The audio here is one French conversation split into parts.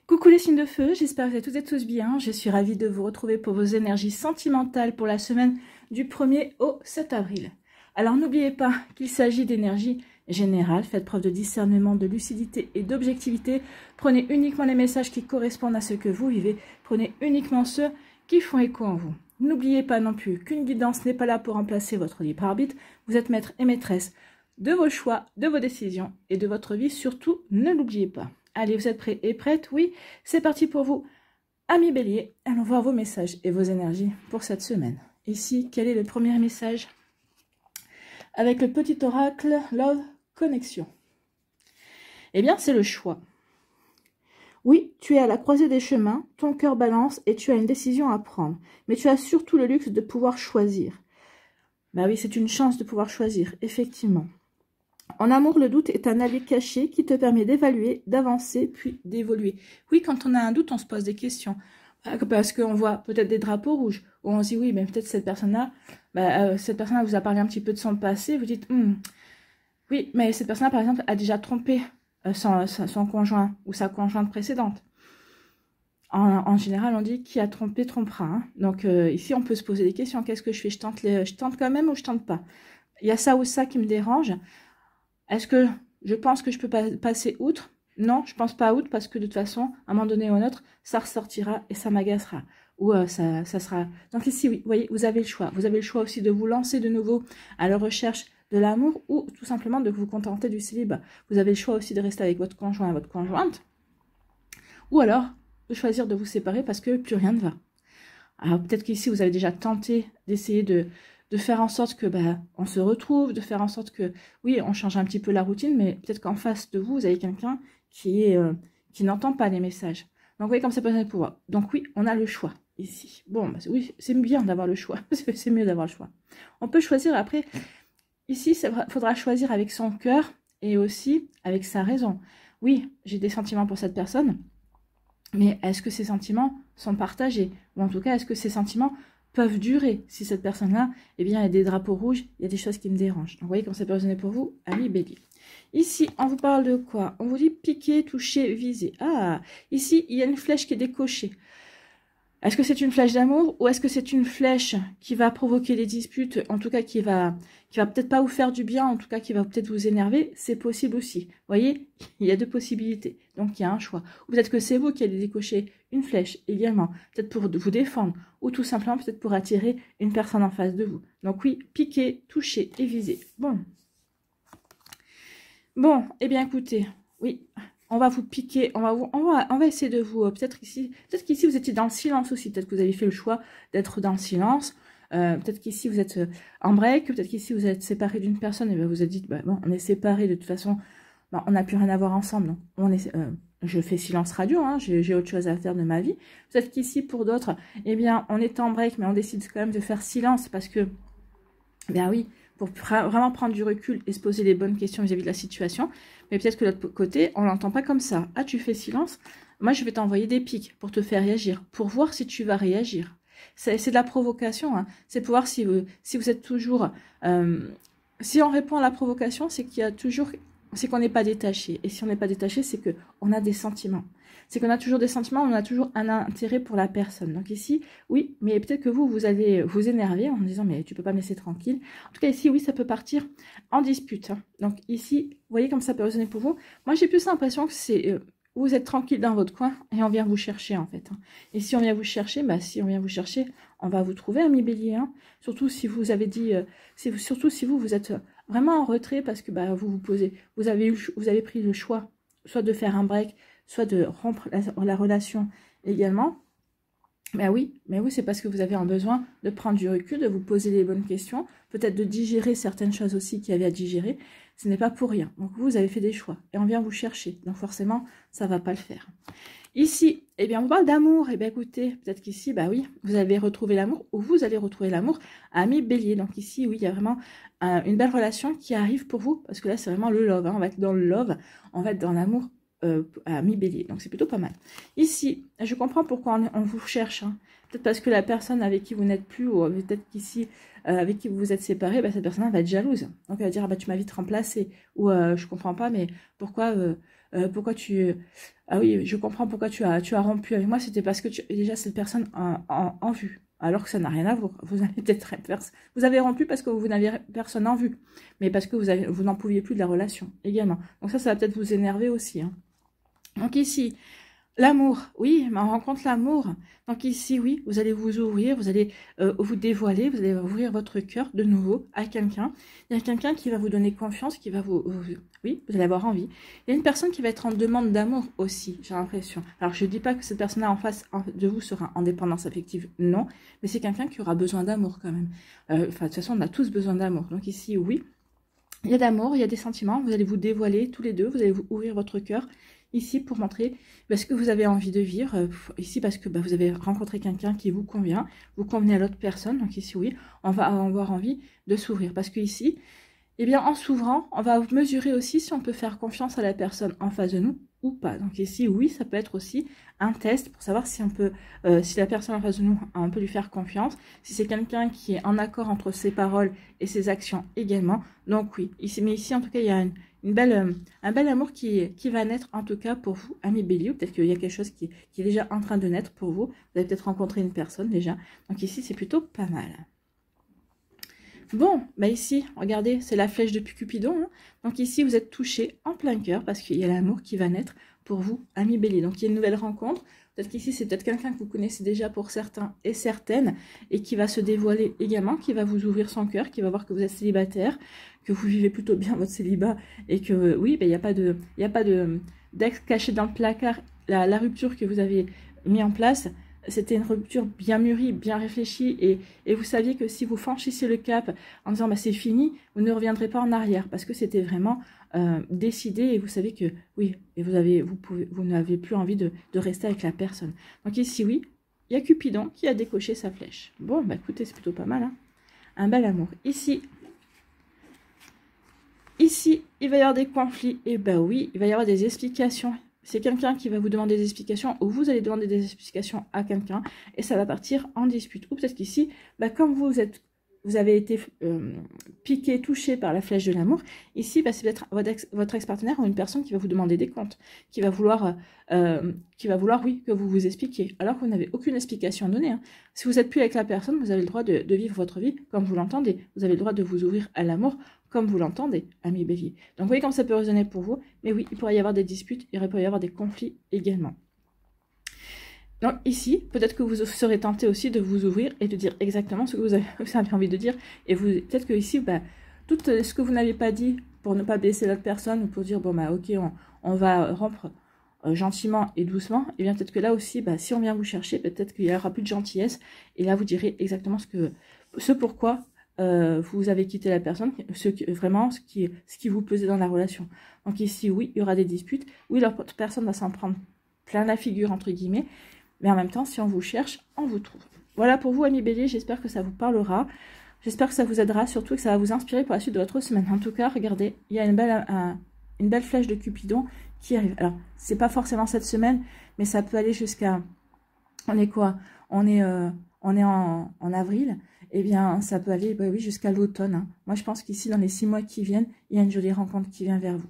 Coucou les signes de feu, j'espère que vous êtes toutes et tous bien. Je suis ravie de vous retrouver pour vos énergies sentimentales pour la semaine du 1er au 7 avril. Alors n'oubliez pas qu'il s'agit d'énergie générale. Faites preuve de discernement, de lucidité et d'objectivité. Prenez uniquement les messages qui correspondent à ce que vous vivez. Prenez uniquement ceux qui font écho en vous. N'oubliez pas non plus qu'une guidance n'est pas là pour remplacer votre libre arbitre. Vous êtes maître et maîtresse de vos choix, de vos décisions et de votre vie. Surtout, ne l'oubliez pas. Allez, vous êtes prêts et prêtes? Oui, c'est parti pour vous. Amis Bélier, allons voir vos messages et vos énergies pour cette semaine. Ici, quel est le premier message? Avec le petit oracle Love Connexion. Eh bien, c'est le choix. Oui, tu es à la croisée des chemins, ton cœur balance et tu as une décision à prendre. Mais tu as surtout le luxe de pouvoir choisir. Bah oui, c'est une chance de pouvoir choisir, effectivement. En amour, le doute est un allié caché qui te permet d'évaluer, d'avancer, puis d'évoluer. Oui, quand on a un doute, on se pose des questions. Parce qu'on voit peut-être des drapeaux rouges, où on se dit, oui, mais peut-être cette personne-là vous a parlé un petit peu de son passé, vous dites, oui, mais cette personne-là, par exemple, a déjà trompé son conjoint ou sa conjointe précédente. En général, on dit qui a trompé, trompera. Hein. Donc ici, on peut se poser des questions. Qu'est-ce que je fais? Je tente quand même ou je tente pas? Il y a ça ou ça qui me dérange. Est-ce que je pense que je peux passer outre? Non, je pense pas outre parce que de toute façon, à un moment donné ou à un autre, ça ressortira et ça m'agacera. Ou ça sera... Donc ici, oui, vous voyez, vous avez le choix. Vous avez le choix aussi de vous lancer de nouveau à la recherche de l'amour ou tout simplement de vous contenter du célibat. Vous avez le choix aussi de rester avec votre conjoint et votre conjointe. Ou alors, de choisir de vous séparer parce que plus rien ne va. Alors peut-être qu'ici, vous avez déjà tenté d'essayer de faire en sorte que on se retrouve, de faire en sorte que, oui, on change un petit peu la routine, mais peut-être qu'en face de vous, vous avez quelqu'un qui n'entend pas les messages. Donc, vous voyez comme ça peut être le pouvoir. Donc, oui, on a le choix ici. Bon, oui, c'est bien d'avoir le choix. C'est mieux d'avoir le choix. On peut choisir après. Ici, il faudra choisir avec son cœur et aussi avec sa raison. Oui, j'ai des sentiments pour cette personne, mais est-ce que ces sentiments sont partagés? Ou en tout cas, est-ce que ces sentiments peuvent durer si cette personne-là, eh bien, il y a des drapeaux rouges, il y a des choses qui me dérangent. Donc, vous voyez comment ça peut résonner pour vous, amis Bélier. Ici, on vous parle de quoi? On vous dit piquer, toucher, viser. Ah, ici, il y a une flèche qui est décochée. Est-ce que c'est une flèche d'amour ou est-ce que c'est une flèche qui va provoquer des disputes, en tout cas qui va peut-être pas vous faire du bien, en tout cas qui va peut-être vous énerver? C'est possible aussi. Vous voyez, il y a deux possibilités. Donc, il y a un choix. Ou peut-être que c'est vous qui allez décocher une flèche également, peut-être pour vous défendre ou tout simplement peut-être pour attirer une personne en face de vous. Donc oui, piquer, toucher et viser. Bon, eh bien écoutez, oui, on va vous piquer, on va essayer de vous, peut-être qu'ici vous étiez dans le silence aussi, peut-être que vous avez fait le choix d'être dans le silence, peut-être qu'ici vous êtes en break, peut-être qu'ici vous êtes séparé d'une personne et bien vous vous êtes dit, bon, on est séparés de toute façon, on n'a plus rien à voir ensemble, non. Je fais silence radio, hein, j'ai autre chose à faire de ma vie. Peut-être qu'ici pour d'autres, eh bien on est en break mais on décide quand même de faire silence parce que, bien oui, pour vraiment prendre du recul et se poser les bonnes questions vis-à-vis de la situation. Mais peut-être que de l'autre côté, on l'entend pas comme ça. Ah, tu fais silence? Moi, je vais t'envoyer des pics pour te faire réagir, pour voir si tu vas réagir. C'est de la provocation. Hein. C'est pour voir si vous êtes toujours... si on répond à la provocation, c'est qu'il y a toujours... C'est qu'on n'est pas détaché. Et si on n'est pas détaché, c'est qu'on a des sentiments. C'est qu'on a toujours des sentiments, on a toujours un intérêt pour la personne. Donc ici, oui, mais peut-être que vous allez vous énerver en disant, mais tu peux pas me laisser tranquille. En tout cas, ici, oui, ça peut partir en dispute. Hein. Donc ici, vous voyez comme ça peut résonner pour vous. Moi, j'ai plus l'impression que c'est... vous êtes tranquille dans votre coin et on vient vous chercher, en fait. Hein. Et si on vient vous chercher, on va vous trouver, ami Bélier. Hein. Surtout si vous avez dit... surtout si vous êtes vraiment en retrait parce que vous avez pris le choix, soit de faire un break, soit de rompre la relation également. Mais oui, c'est parce que vous avez un besoin de prendre du recul, de vous poser les bonnes questions, peut-être de digérer certaines choses aussi qu'il y avait à digérer. Ce n'est pas pour rien. Donc vous avez fait des choix et on vient vous chercher. Donc forcément, ça ne va pas le faire. Ici, eh bien, on parle d'amour. Eh bien, écoutez, peut-être qu'ici, oui, vous avez retrouvé l'amour ou vous allez retrouver l'amour, ami Bélier. Donc ici, oui, il y a vraiment une belle relation qui arrive pour vous parce que là, c'est vraiment le love. Hein. On va être dans le love, on va être dans l'amour. À mi-bélier, donc c'est plutôt pas mal. Ici, je comprends pourquoi on vous cherche, hein. Peut-être parce que la personne avec qui vous n'êtes plus, ou peut-être qu'ici, avec qui vous vous êtes séparés, cette personne va être jalouse. Donc elle va dire, ah, tu m'as vite remplacé, ou je comprends pas, mais pourquoi pourquoi tu... Ah oui, je comprends pourquoi tu as rompu avec moi, c'était parce que déjà cette personne en vue. Alors que ça n'a rien à voir. Vous avez peut-être vous avez rompu parce que vous n'avez personne en vue, mais parce que vous n'en pouviez plus de la relation également. Donc ça va peut-être vous énerver aussi. Hein. Donc ici, l'amour, oui, mais on rencontre l'amour. Donc ici, oui, vous allez vous ouvrir, vous allez vous dévoiler, vous allez ouvrir votre cœur de nouveau à quelqu'un. Il y a quelqu'un qui va vous donner confiance, qui va oui, vous allez avoir envie. Il y a une personne qui va être en demande d'amour aussi, j'ai l'impression. Alors, je ne dis pas que cette personne-là en face de vous sera en dépendance affective, non, mais c'est quelqu'un qui aura besoin d'amour quand même. Enfin, de toute façon, on a tous besoin d'amour. Donc ici, oui, il y a d'amour, il y a des sentiments, vous allez vous dévoiler tous les deux, vous allez vous ouvrir votre cœur. Ici, pour montrer ce que vous avez envie de vivre. Ici, parce que vous avez rencontré quelqu'un qui vous convient. Vous convenez à l'autre personne. Donc ici, oui, on va avoir envie de s'ouvrir. Parce que ici, eh bien, en s'ouvrant, on va mesurer aussi si on peut faire confiance à la personne en face de nous ou pas. Donc ici, oui, ça peut être aussi un test pour savoir si on peut, si la personne en face de nous, on peut lui faire confiance. Si c'est quelqu'un qui est en accord entre ses paroles et ses actions également. Donc oui, ici, mais ici, en tout cas, il y a un bel amour qui va naître, en tout cas, pour vous, amis Bélier. Peut-être qu'il y a quelque chose qui est déjà en train de naître pour vous. Vous avez peut-être rencontré une personne déjà. Donc ici, c'est plutôt pas mal. Bon, bah ici, regardez, c'est la flèche de Cupidon. Hein. Donc ici, vous êtes touché en plein cœur parce qu'il y a l'amour qui va naître pour vous, amis Bélier. Donc il y a une nouvelle rencontre. Peut-être qu'ici, c'est peut-être quelqu'un que vous connaissez déjà pour certains et certaines et qui va se dévoiler également, qui va vous ouvrir son cœur, qui va voir que vous êtes célibataire, que vous vivez plutôt bien votre célibat et que, oui, il n'y a pas d'ex caché dans le placard. La rupture que vous avez mis en place, c'était une rupture bien mûrie, bien réfléchie et vous saviez que si vous franchissez le cap en disant c'est fini, vous ne reviendrez pas en arrière parce que c'était vraiment décidé et vous savez que oui, et vous n'avez plus envie de rester avec la personne. Donc ici oui, il y a Cupidon qui a décoché sa flèche. Bon, bah écoutez, c'est plutôt pas mal. Hein. Un bel amour. Ici, il va y avoir des conflits. Et bah oui, il va y avoir des explications. C'est quelqu'un qui va vous demander des explications ou vous allez demander des explications à quelqu'un et ça va partir en dispute. Ou peut-être qu'ici, comme vous avez été piqué, touché par la flèche de l'amour, ici, c'est peut-être votre ex-partenaire ou une personne qui va vous demander des comptes, qui va vouloir, oui, que vous vous expliquiez, alors que vous n'avez aucune explication à donner. Hein. Si vous n'êtes plus avec la personne, vous avez le droit de vivre votre vie comme vous l'entendez. Vous avez le droit de vous ouvrir à l'amour comme vous l'entendez, ami Bélier. Donc, vous voyez comme ça peut résonner pour vous. Mais oui, il pourrait y avoir des disputes, il pourrait y avoir des conflits également. Donc ici, peut-être que vous serez tenté aussi de vous ouvrir et de dire exactement ce que vous avez envie de dire. Et peut-être que ici, tout ce que vous n'avez pas dit pour ne pas blesser l'autre personne ou pour dire, bon, ok, on va rompre gentiment et doucement, et bien peut-être que là aussi, si on vient vous chercher, peut-être qu'il n'y aura plus de gentillesse. Et là, vous direz exactement ce pourquoi vous avez quitté la personne, ce qui vous pesait dans la relation. Donc ici, oui, il y aura des disputes. Oui, l'autre personne va s'en prendre plein la figure, entre guillemets. Mais en même temps, si on vous cherche, on vous trouve. Voilà pour vous, amis Bélier. J'espère que ça vous parlera. J'espère que ça vous aidera, surtout que ça va vous inspirer pour la suite de votre semaine. En tout cas, regardez, il y a une belle flèche de Cupidon qui arrive. Alors, c'est pas forcément cette semaine, mais ça peut aller jusqu'à... On est quoi? On est en avril. Eh bien, ça peut aller oui, jusqu'à l'automne. Hein. Moi, je pense qu'ici, dans les 6 mois qui viennent, il y a une jolie rencontre qui vient vers vous.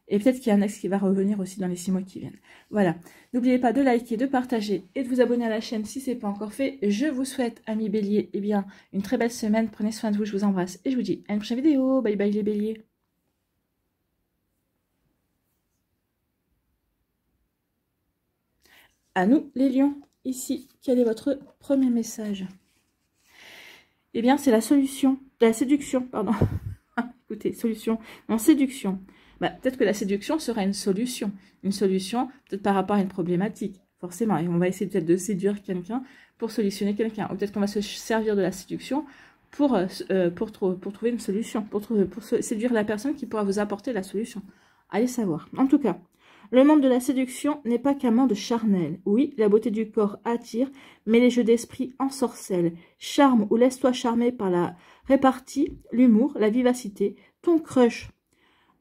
Et peut-être qu'il y a un ex qui va revenir aussi dans les 6 mois qui viennent. Voilà. N'oubliez pas de liker, de partager et de vous abonner à la chaîne si ce n'est pas encore fait. Je vous souhaite, amis Bélier, une très belle semaine. Prenez soin de vous, je vous embrasse. Et je vous dis à une prochaine vidéo. Bye bye les Béliers. À nous, les lions. Ici, quel est votre premier message? Eh bien, c'est la solution. La séduction, pardon. Écoutez, solution. Non, séduction. Peut-être que la séduction sera une solution. Une solution, peut-être par rapport à une problématique, forcément. Et on va essayer peut-être de séduire quelqu'un pour solutionner quelqu'un. Ou peut-être qu'on va se servir de la séduction pour trouver une solution, pour séduire la personne qui pourra vous apporter la solution. Allez savoir. En tout cas, le monde de la séduction n'est pas qu'un monde charnel. Oui, la beauté du corps attire, mais les jeux d'esprit ensorcellent. Charme ou laisse-toi charmer par la répartie, l'humour, la vivacité, ton crush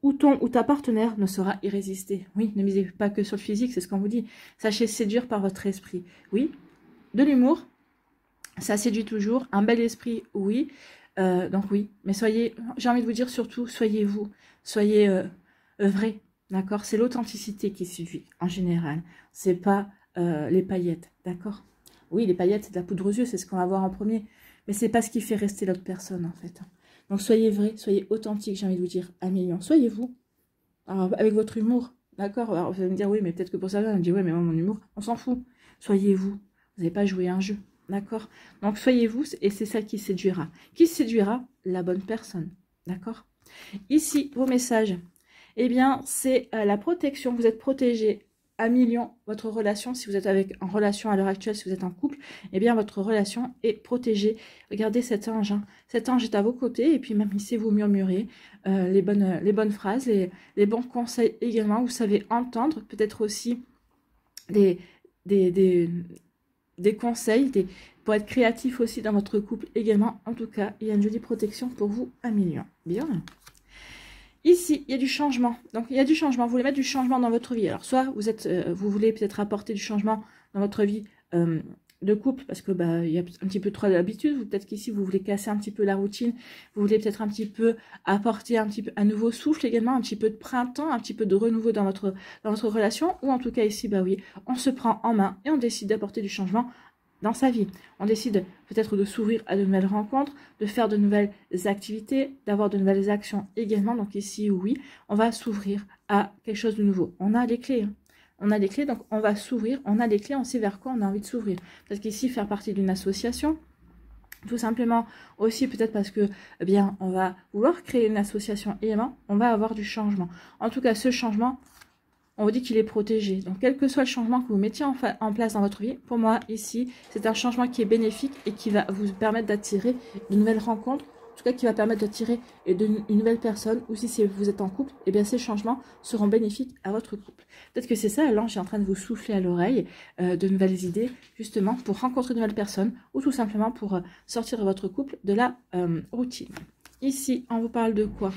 ou ta partenaire ne sera irrésisté. Oui, ne misez pas que sur le physique, c'est ce qu'on vous dit. Sachez séduire par votre esprit. Oui, de l'humour, ça séduit toujours. Un bel esprit, oui. Donc oui, mais j'ai envie de vous dire surtout, soyez vous. Soyez vrai. d'accord? C'est l'authenticité qui séduit, en général. C'est pas les paillettes, d'accord? Oui, les paillettes, c'est de la poudre aux yeux, c'est ce qu'on va voir en premier. Mais c'est pas ce qui fait rester l'autre personne, en fait. Donc, soyez vrai, soyez authentique, j'ai envie de vous dire, 1 million. Soyez vous, avec votre humour, d'accord? Alors, vous allez me dire, oui, mais peut-être que pour ça, on me dit, oui, mais moi, mon humour, on s'en fout. Soyez vous. Vous n'avez pas joué un jeu, d'accord? Donc, soyez vous, et c'est ça qui séduira. Qui séduira? La bonne personne, d'accord? Ici, vos messages, eh bien, c'est la protection. Vous êtes protégé. 1 million, votre relation, si vous êtes en relation à l'heure actuelle, si vous êtes en couple, eh bien, votre relation est protégée. Regardez cet ange. Hein. Cet ange est à vos côtés, et puis même ici, vous murmurez les bonnes phrases, les bons conseils également. Vous savez entendre, peut-être aussi des conseils, pour être créatif aussi dans votre couple également. En tout cas, il y a une jolie protection pour vous, 1 million. Bien. Ici, il y a du changement. Donc, il y a du changement. Vous voulez mettre du changement dans votre vie. Alors, soit vous voulez peut-être apporter du changement dans votre vie de couple, parce que il y a un petit peu trop d'habitude. Peut-être qu'ici, vous voulez casser un petit peu la routine. Vous voulez peut-être un petit peu apporter un nouveau souffle également, un petit peu de printemps, un petit peu de renouveau dans votre relation. Ou en tout cas, ici, oui, on se prend en main et on décide d'apporter du changement dans sa vie. On décide peut-être de s'ouvrir à de nouvelles rencontres, de faire de nouvelles activités, d'avoir de nouvelles actions également. Donc ici, oui, on va s'ouvrir à quelque chose de nouveau. On a les clés. Hein. On a les clés, donc on va s'ouvrir. On a les clés, on sait vers quoi on a envie de s'ouvrir. Parce qu'ici, faire partie d'une association, tout simplement aussi peut-être parce que, eh bien, on va vouloir créer une association également, on va avoir du changement. En tout cas, ce changement, on vous dit qu'il est protégé. Donc, quel que soit le changement que vous mettiez en place dans votre vie, pour moi, ici, c'est un changement qui est bénéfique et qui va vous permettre d'attirer de nouvelles rencontres, en tout cas, qui va permettre d'attirer une nouvelle personne, ou si vous êtes en couple, eh bien, ces changements seront bénéfiques à votre couple. Peut-être que c'est ça, l'ange est en train de vous souffler à l'oreille de nouvelles idées, justement, pour rencontrer de nouvelles personnes, ou tout simplement pour sortir de votre couple de la routine. Ici, on vous parle de quoi ?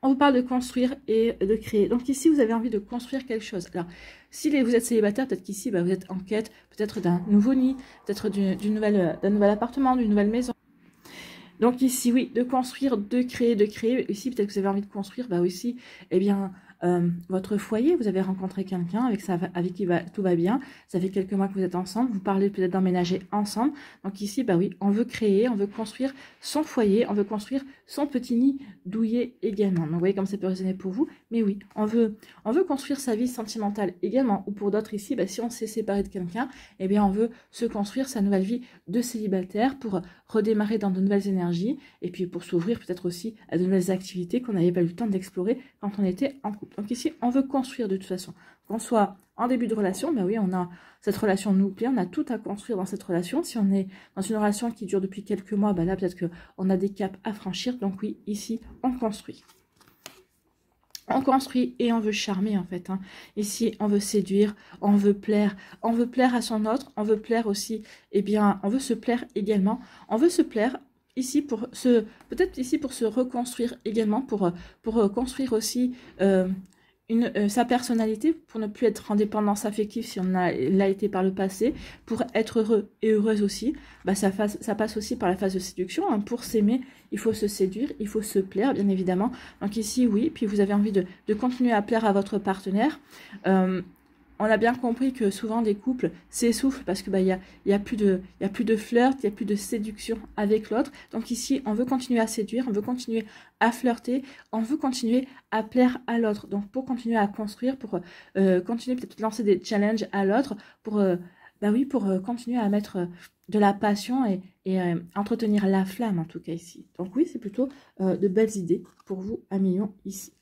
On vous parle de construire et de créer. Donc ici, vous avez envie de construire quelque chose. Alors, si vous êtes célibataire, peut-être qu'ici, vous êtes en quête peut-être d'un nouveau nid, peut-être d'un nouvel appartement, d'une nouvelle maison. Donc ici, oui, de construire, de créer. Ici, peut-être que vous avez envie de construire, aussi, eh bien, votre foyer, vous avez rencontré quelqu'un avec qui tout va bien, ça fait quelques mois que vous êtes ensemble, vous parlez peut-être d'emménager ensemble, donc ici, oui, on veut créer, on veut construire son foyer, on veut construire son petit nid douillet également, donc vous voyez comme ça peut résonner pour vous, mais oui, on veut construire sa vie sentimentale également, ou pour d'autres ici, si on s'est séparé de quelqu'un, eh bien on veut se construire sa nouvelle vie de célibataire pour redémarrer dans de nouvelles énergies, et puis pour s'ouvrir peut-être aussi à de nouvelles activités qu'on n'avait pas eu le temps d'explorer quand on était en couple. Donc ici, on veut construire de toute façon. Qu'on soit en début de relation, oui, on a cette relation nous plaît, on a tout à construire dans cette relation. Si on est dans une relation qui dure depuis quelques mois, là, peut-être qu'on a des caps à franchir. Donc oui, ici, on construit. On construit et on veut charmer, en fait. Hein. Ici, on veut séduire, on veut plaire à son autre, on veut plaire aussi, eh bien, on veut se plaire également. On veut se plaire ici peut-être ici pour se reconstruire également, pour construire aussi sa personnalité, pour ne plus être en dépendance affective si on l'a été par le passé, pour être heureux et heureuse aussi, ça passe aussi par la phase de séduction. Hein. Pour s'aimer, il faut se séduire, il faut se plaire, bien évidemment. Donc ici, oui, puis vous avez envie de continuer à plaire à votre partenaire. On a bien compris que souvent des couples s'essoufflent parce que y a plus de flirt, il y a plus de séduction avec l'autre. Donc ici, on veut continuer à séduire, on veut continuer à flirter, on veut continuer à plaire à l'autre. Donc pour continuer à construire, pour continuer peut-être lancer des challenges à l'autre, pour continuer à mettre de la passion et entretenir la flamme en tout cas ici. Donc oui, c'est plutôt de belles idées pour vous, 1 million ici.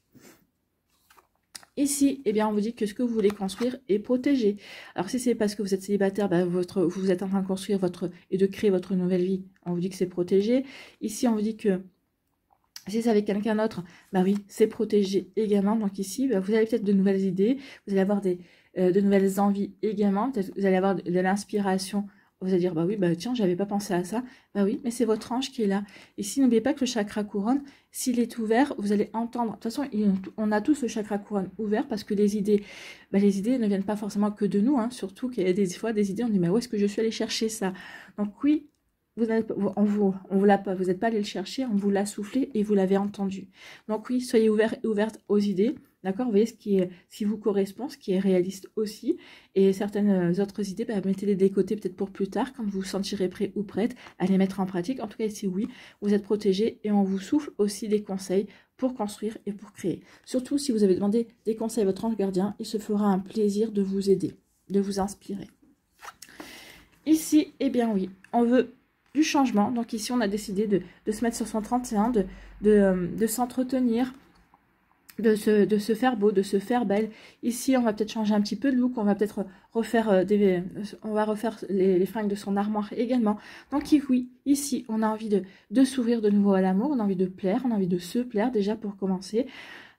Ici, eh bien, on vous dit que ce que vous voulez construire est protégé. Alors, si c'est parce que vous êtes célibataire, vous êtes en train de construire et de créer votre nouvelle vie, on vous dit que c'est protégé. Ici, on vous dit que si c'est avec quelqu'un d'autre, oui, c'est protégé également. Donc ici, vous avez peut-être de nouvelles idées, vous allez avoir de nouvelles envies également. Peut-être que vous allez avoir de l'inspiration. Vous allez dire, oui, tiens, j'avais pas pensé à ça. Oui, mais c'est votre ange qui est là. Ici, n'oubliez pas que le chakra couronne, s'il est ouvert, vous allez entendre. De toute façon, on a tous le chakra couronne ouvert parce que les idées ne viennent pas forcément que de nous. Hein, surtout qu'il y a des fois des idées, on dit, mais où est-ce que je suis allée chercher ça? Donc oui, vous n'êtes pas allé le chercher, on vous l'a soufflé et vous l'avez entendu. Donc oui, soyez ouverts et ouvertes aux idées. D'accord, vous voyez ce qui vous correspond, ce qui est réaliste aussi. Et certaines autres idées, bah, mettez-les de côté peut-être pour plus tard, quand vous vous sentirez prêt ou prête à les mettre en pratique. En tout cas, ici, oui, vous êtes protégé et on vous souffle aussi des conseils pour construire et pour créer. Surtout si vous avez demandé des conseils à votre ange gardien, il se fera un plaisir de vous aider, de vous inspirer. Ici, eh bien oui, on veut du changement. Donc ici, on a décidé de se mettre sur son 31, de s'entretenir, de se faire beau, de se faire belle. Ici, on va peut-être changer un petit peu de look, on va peut-être refaire les fringues de son armoire également. Donc oui, ici, on a envie de s'ouvrir de nouveau à l'amour, on a envie de plaire, on a envie de se plaire déjà pour commencer.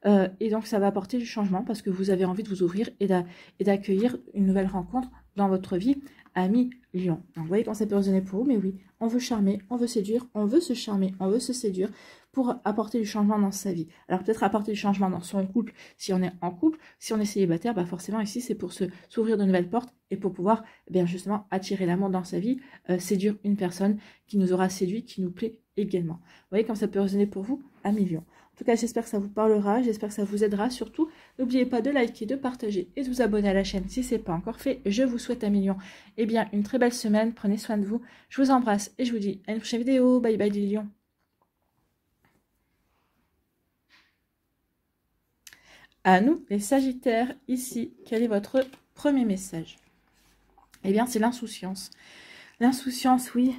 Et donc, ça va apporter du changement parce que vous avez envie de vous ouvrir et d'accueillir une nouvelle rencontre dans votre vie, ami Lion. Donc, vous voyez quand ça peut résonner pour vous, mais oui, on veut charmer, on veut séduire, on veut se charmer, on veut se séduire pour apporter du changement dans sa vie. Alors, peut-être apporter du changement dans son couple si on est en couple. Si on est célibataire, bah forcément, ici, c'est pour s'ouvrir de nouvelles portes et pour pouvoir, bien justement, attirer l'amour dans sa vie, séduire une personne qui nous aura séduit, qui nous plaît également. Vous voyez comme ça peut résonner pour vous, ami Lion. En tout cas, j'espère que ça vous parlera, j'espère que ça vous aidera. Surtout, n'oubliez pas de liker, de partager et de vous abonner à la chaîne si ce n'est pas encore fait. Je vous souhaite un million. Eh bien, une très belle semaine. Prenez soin de vous. Je vous embrasse et je vous dis à une prochaine vidéo. Bye bye les lions. À nous, les Sagittaires, ici, quel est votre premier message? Eh bien, c'est l'insouciance. L'insouciance, oui.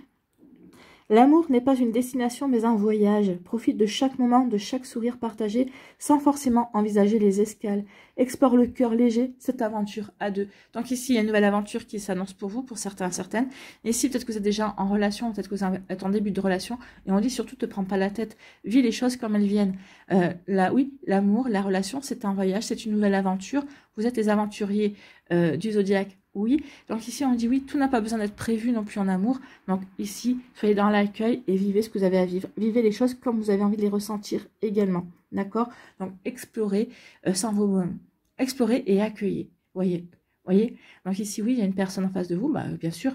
L'amour n'est pas une destination mais un voyage. Profite de chaque moment, de chaque sourire partagé sans forcément envisager les escales. Explore le cœur léger, cette aventure à deux. Donc ici, il y a une nouvelle aventure qui s'annonce pour vous, pour certains, certaines. Et ici, peut-être que vous êtes déjà en relation, peut-être que vous êtes en début de relation. Et on dit surtout, te prends pas la tête. Vis les choses comme elles viennent. Oui, l'amour, la relation, c'est un voyage, c'est une nouvelle aventure. Vous êtes les aventuriers du zodiaque. Oui, donc ici on dit oui, tout n'a pas besoin d'être prévu non plus en amour. Donc ici, soyez dans l'accueil et vivez ce que vous avez à vivre. Vivez les choses comme vous avez envie de les ressentir également. D'accord? Donc explorez explorez et accueillez. Voyez. Donc ici, oui, il y a une personne en face de vous. Bah, bien sûr,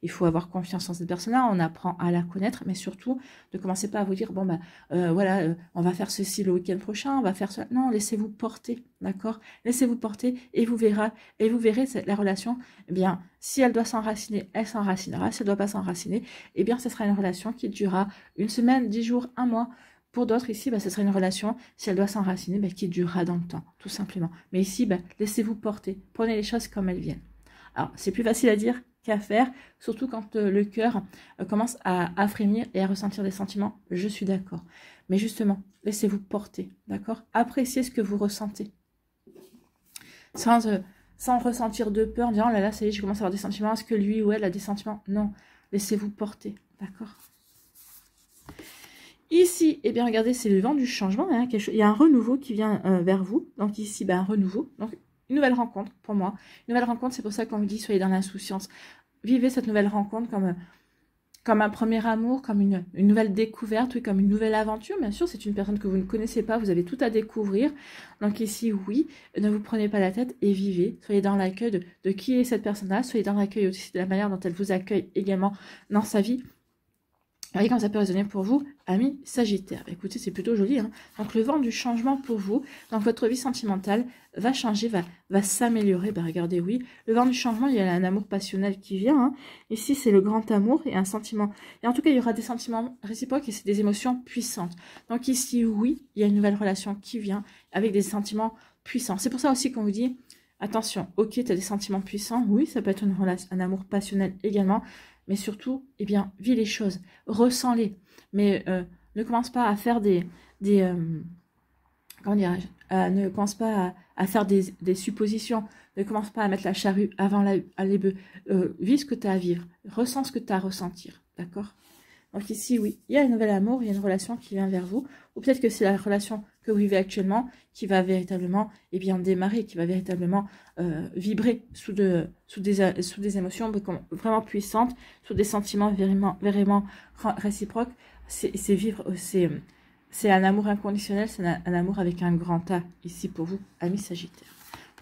il faut avoir confiance en cette personne-là. On apprend à la connaître, mais surtout, ne commencez pas à vous dire, bon, bah, voilà, on va faire ceci le week-end prochain, on va faire cela. Non, laissez-vous porter, d'accord? Laissez-vous porter et vous verrez la relation, eh bien, si elle doit s'enraciner, elle s'enracinera. Si elle ne doit pas s'enraciner, eh bien, ce sera une relation qui durera une semaine, 10 jours, un mois. Pour d'autres, ici, bah, ce sera une relation, si elle doit s'enraciner, bah, qui durera dans le temps, tout simplement. Mais ici, bah, laissez-vous porter. Prenez les choses comme elles viennent. Alors, c'est plus facile à dire qu'à faire, surtout quand le cœur commence à frémir et à ressentir des sentiments. Je suis d'accord. Mais justement, laissez-vous porter, d'accord? Appréciez ce que vous ressentez. Sans ressentir de peur, en disant, oh là là, ça y est, je commence à avoir des sentiments. Est-ce que lui ou elle a des sentiments? Non. Laissez-vous porter, d'accord? Ici, eh bien, regardez, c'est le vent du changement. Hein, il y a un renouveau qui vient vers vous. Donc ici, ben, un renouveau. Donc, une nouvelle rencontre pour moi. Une nouvelle rencontre, c'est pour ça qu'on vous dit, soyez dans l'insouciance. Vivez cette nouvelle rencontre comme un premier amour, comme une nouvelle découverte, oui, comme une nouvelle aventure. Bien sûr, c'est une personne que vous ne connaissez pas, vous avez tout à découvrir. Donc ici, oui, ne vous prenez pas la tête et vivez. Soyez dans l'accueil de qui est cette personne-là. Soyez dans l'accueil aussi de la manière dont elle vous accueille également dans sa vie. Vous voyez comme ça peut résonner pour vous, amis Sagittaire. Écoutez, c'est plutôt joli. Hein. Donc, le vent du changement pour vous. Donc, votre vie sentimentale va changer, va s'améliorer. Ben, regardez, oui. Le vent du changement, il y a un amour passionnel qui vient. Hein. Ici, c'est le grand amour et un sentiment. Et en tout cas, il y aura des sentiments réciproques et c'est des émotions puissantes. Donc, ici, oui, il y a une nouvelle relation qui vient avec des sentiments puissants. C'est pour ça aussi qu'on vous dit, attention, ok, tu as des sentiments puissants. Oui, ça peut être un amour passionnel également. Mais surtout, eh bien, vis les choses, ressens-les. Mais ne commence pas à faire comment dirais-je, ne commence pas à faire des suppositions. Ne commence pas à mettre la charrue avant les bœufs. Vis ce que tu as à vivre. Ressens ce que tu as à ressentir. D'accord? Donc ici, oui, il y a un nouvel amour, il y a une relation qui vient vers vous. Ou peut-être que c'est la relation que vous vivez actuellement qui va véritablement démarrer, qui va véritablement vibrer sous des émotions vraiment puissantes, sous des sentiments vraiment réciproques. C'est un amour inconditionnel, c'est un amour avec un grand A ici pour vous, amis Sagittaires.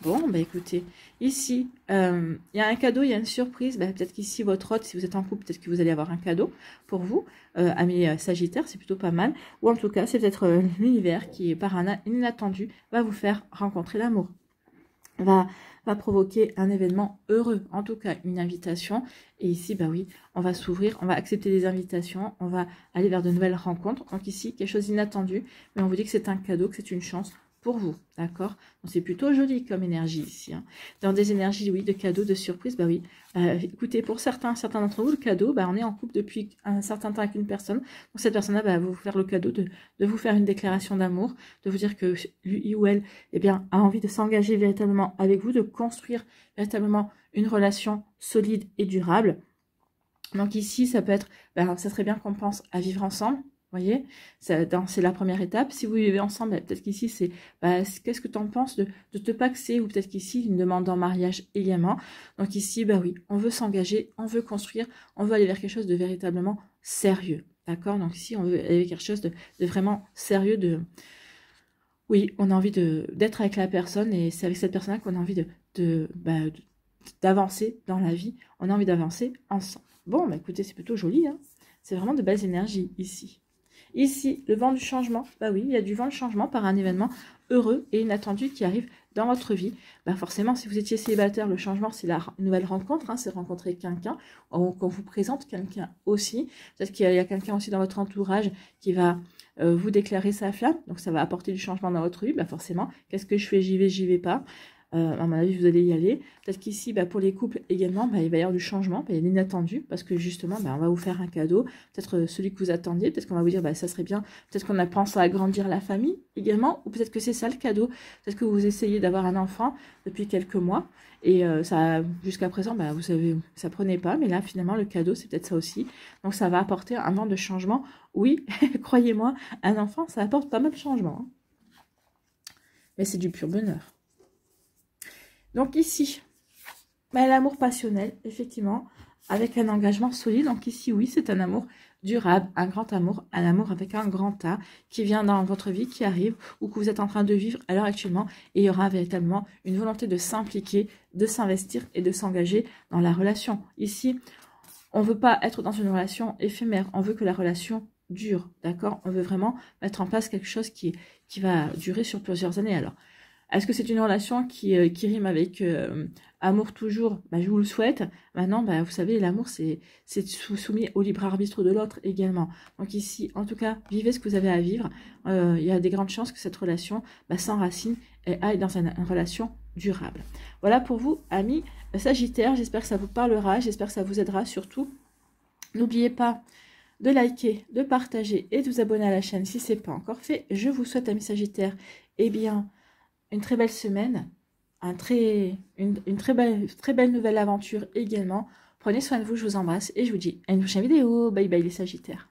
Bon, bah écoutez, ici, il y a un cadeau, il y a une surprise. Bah, peut-être qu'ici, votre hôte, si vous êtes en couple, peut-être que vous allez avoir un cadeau pour vous, amis Sagittaire, c'est plutôt pas mal. Ou en tout cas, c'est peut-être l'univers qui, par un inattendu, va vous faire rencontrer l'amour. Va provoquer un événement heureux, en tout cas une invitation. Et ici, bah oui, on va s'ouvrir, on va accepter des invitations, on va aller vers de nouvelles rencontres. Donc ici, quelque chose d'inattendu, mais on vous dit que c'est un cadeau, que c'est une chance pour vous, d'accord? Donc c'est plutôt joli comme énergie ici. Hein. Dans des énergies, oui, de cadeaux, de surprises, bah oui. Écoutez, pour certains d'entre vous, le cadeau, bah, on est en couple depuis un certain temps avec une personne. Donc cette personne-là bah, va vous faire le cadeau de vous faire une déclaration d'amour, de vous dire que lui ou elle, eh bien, a envie de s'engager véritablement avec vous, de construire véritablement une relation solide et durable. Donc ici, ça peut être, bah, ça serait bien qu'on pense à vivre ensemble. Voyez, c'est la première étape. Si vous vivez ensemble, peut-être qu'ici, c'est bah, qu'est-ce que tu en penses de te paxer, ou peut-être qu'ici, une demande en mariage également. Donc ici, bah oui, on veut s'engager, on veut construire, on veut aller vers quelque chose de véritablement sérieux. D'accord? Donc ici, on veut aller vers quelque chose de vraiment sérieux. Oui, on a envie d'être avec la personne, et c'est avec cette personne-là qu'on a envie d'avancer dans la vie. On a envie d'avancer ensemble. Bon, bah écoutez, c'est plutôt joli. Hein, c'est vraiment de belles énergies ici. Ici, le vent du changement, bah oui, il y a du vent de changement par un événement heureux et inattendu qui arrive dans votre vie. Bah forcément, si vous étiez célibataire, le changement, c'est la nouvelle rencontre, hein, c'est rencontrer quelqu'un, qu'on vous présente quelqu'un aussi. Peut-être qu'il y a quelqu'un aussi dans votre entourage qui va vous déclarer sa flamme, donc ça va apporter du changement dans votre vie. Bah forcément, qu'est-ce que je fais? J'y vais pas. À mon avis, vous allez y aller. Peut-être qu'ici, bah, pour les couples également, bah, il va y avoir du changement, bah, il y a l'inattendu, parce que justement, bah, on va vous faire un cadeau, peut-être celui que vous attendiez, peut-être qu'on va vous dire, bah, ça serait bien, peut-être qu'on a pensé à agrandir la famille également, ou peut-être que c'est ça le cadeau, peut-être que vous essayez d'avoir un enfant depuis quelques mois, et ça, jusqu'à présent, bah, vous savez, ça prenait pas, mais là, finalement, le cadeau, c'est peut-être ça aussi. Donc, ça va apporter un vent de changement. Oui, croyez-moi, un enfant, ça apporte pas mal de changement. Hein. Mais c'est du pur bonheur. Donc ici, bah, l'amour passionnel, effectivement, avec un engagement solide. Donc ici, oui, c'est un amour durable, un amour avec un grand A qui vient dans votre vie, qui arrive, ou que vous êtes en train de vivre à l'heure actuellement. Et il y aura véritablement une volonté de s'impliquer, de s'investir et de s'engager dans la relation. Ici, on ne veut pas être dans une relation éphémère, on veut que la relation dure, d'accord? On veut vraiment mettre en place quelque chose qui va durer sur plusieurs années. Alors, est-ce que c'est une relation qui rime avec amour toujours? Bah, je vous le souhaite. Maintenant, bah, vous savez, l'amour, c'est soumis au libre arbitre de l'autre également. Donc ici, en tout cas, vivez ce que vous avez à vivre. Il y a des grandes chances que cette relation s'enracine et aille dans une relation durable. Voilà pour vous, amis Sagittaires. J'espère que ça vous parlera. J'espère que ça vous aidera surtout. N'oubliez pas de liker, de partager et de vous abonner à la chaîne si ce n'est pas encore fait. Je vous souhaite, amis Sagittaires, eh bien, une très belle semaine, une très belle nouvelle aventure également. Prenez soin de vous, je vous embrasse et je vous dis à une prochaine vidéo. Bye bye les Sagittaires.